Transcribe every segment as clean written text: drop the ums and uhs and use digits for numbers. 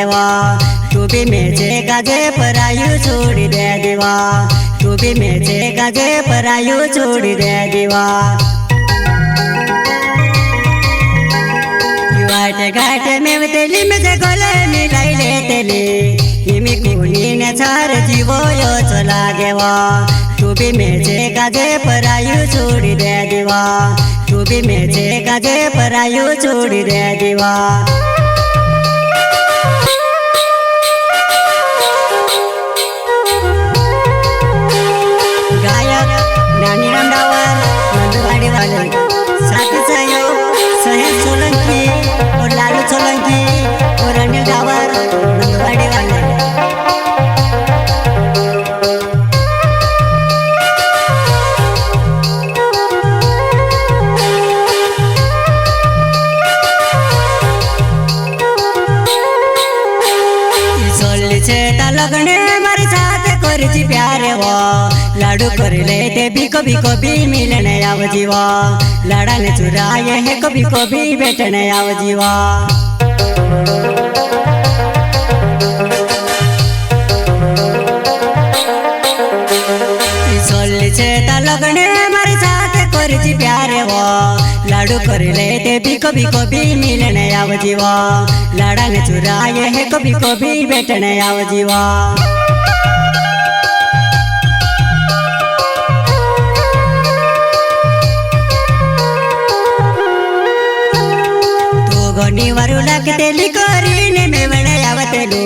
देवा तू भी मेचे गाजे परायु छोड़ दे देवा तू भी मेचे गाजे परायु छोड़ दे देवा वाटे घाटे में तेली में से गोले मिलाई ले तेली हिमी कुनी ने चार जीवो यो चला गेवा तू भी मेचे गाजे परायु छोड़ दे देवा तू भी मेचे गाजे परायु छोड़ दे देवा गायक ज्ञानीराम डावर मंदवाड़ी वाले साथ सहयोग सहेज सोलंकी और लालू सोलंकी और अनिल डावर मंदवाड़ी वाले लगने मारे साथ करजी प्यारे वो लाडू कर ले ते भी कभी मिलने आव जीवा लाड़ा ने चुराए है कभी बेटने आव जीवा लगने मारे साथ करजी प्यारे वो लाडू कर ले ते भी कभी मिलने आव जीवा लाड़ा ने चुराए है कभी बेटने आव जीवा तू घणी वारू लागतेली करीने मेवणे आवतेलू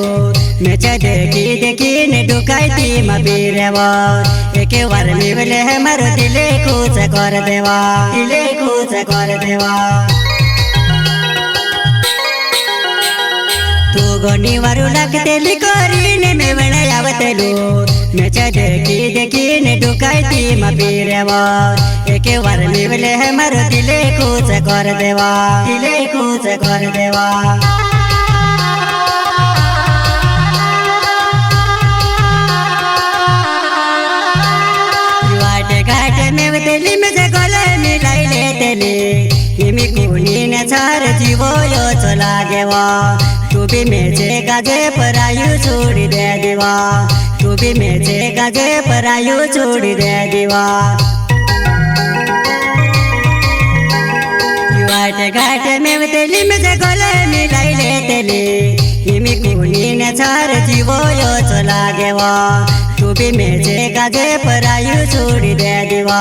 मेचा देखी ने डुकायती मबीरेवा एके वार मेवले है मारो दिले खुश कर देवा दिले खुश कर देवा तू घणी वारू लागतेली करीने मेवणे आवतेलू मेचा देखी ने डुकायती मबीरेवा एके वार मेवले है मारो दिले खुश कर देवा दिले खुश कर देवा तेली में से गोले मिलाई ले तेली हिमी कुनी ने चार जीवो यो चला गेवा तू भी मेचे गाजे परायु छोड़ दे देवा तू भी मेचे गाजे परायु छोड़ दे देवा वाटे घाटे में तेली में से गोले मिलाई ले तेली हिमी कुनी ने चार जीवो यो चला गेवा तू भी मेचे गाजे परायु छोड़ दे देवा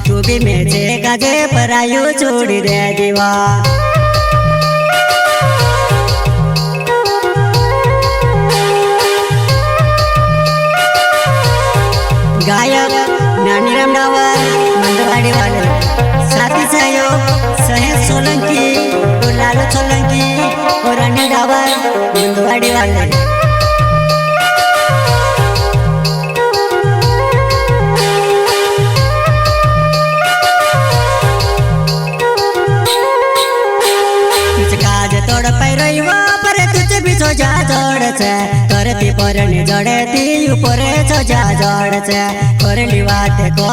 तू भी मेचे गाजे परायु छोड़ दे देवा गायक ज्ञानीराम डावर मंदवाड़ी वाले साथी सहयोग सहेज सोलंकी और लालू सोलंकी और अनिल डावर मंदवाड़ी वाले तोड़ पैरवा पर तुझे भी सोजा जोड़ से करती परने जड़ती ऊपर सोजा जोड़ से करली बात को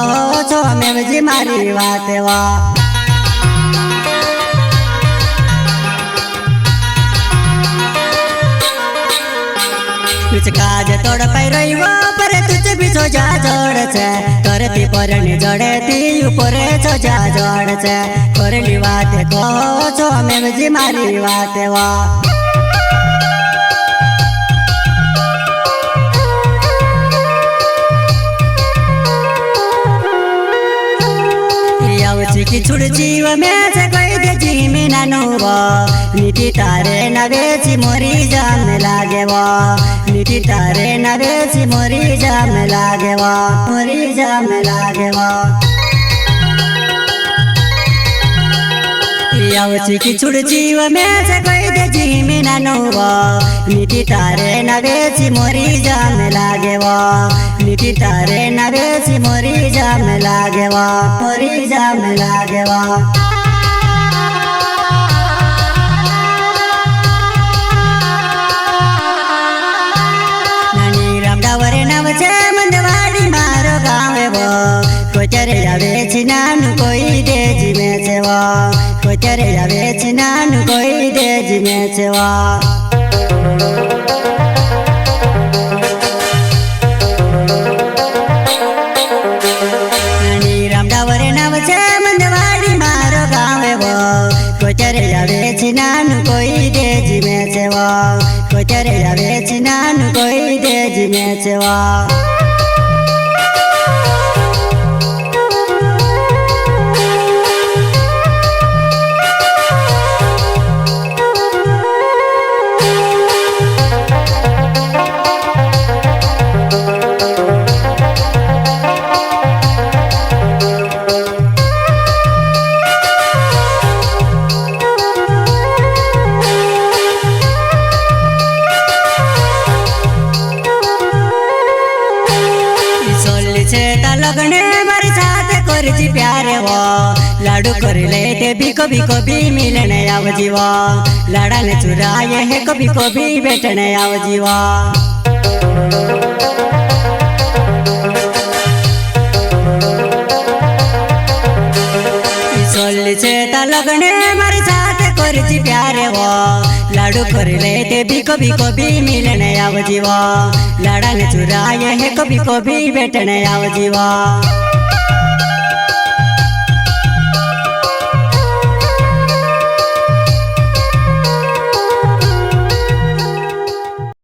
छो में जी मारी बात वा कुछ काज तोड़ पैरवा पर तुझे भी सोजा जोड़ से करती परने जड़ती ऊपर सोजा जोड़ से करली बात को छो में जी मारी बात वा की छुड़ जीव में से कोई दे जी में नानुवा नीति तारे नवेची मोरी जाम लागेवा नीति तारे नवेची मोरी जाम लागेवा मोरी जाम लागेवा यावची की छुड़ जीव में से कोई दे जी में नानुवा नीति तारे नवेची मोरी जाम लागेवा नीति तारे नवेची मोरी जाम लागेवा मोरी जाम लागेवा ज्ञानीराम डावर नवचे मंदवाड़ी मारो गावे वो कोचरे आवे चिनानु कोई दे जी में सेवा कोचरे आवे चिनानु कोई दे जी में सेवा कोई देजी में सेवा कोई तेरे जावे चिनानु कोई देजी में सेवा लगने मारे साथ करजी प्यारे वो लाडू कर ले ते भी कभी मिलने आव जीवा लाड़ा ने चुराए है कभी बैठने आव जीवा सोली से ता लगने मारे साथ करजी प्यारे वो लाडू कर ले ते भी कभी मिलने आव जीवा लाड़ा ने चुराए है कभी बैठने आव जीवा।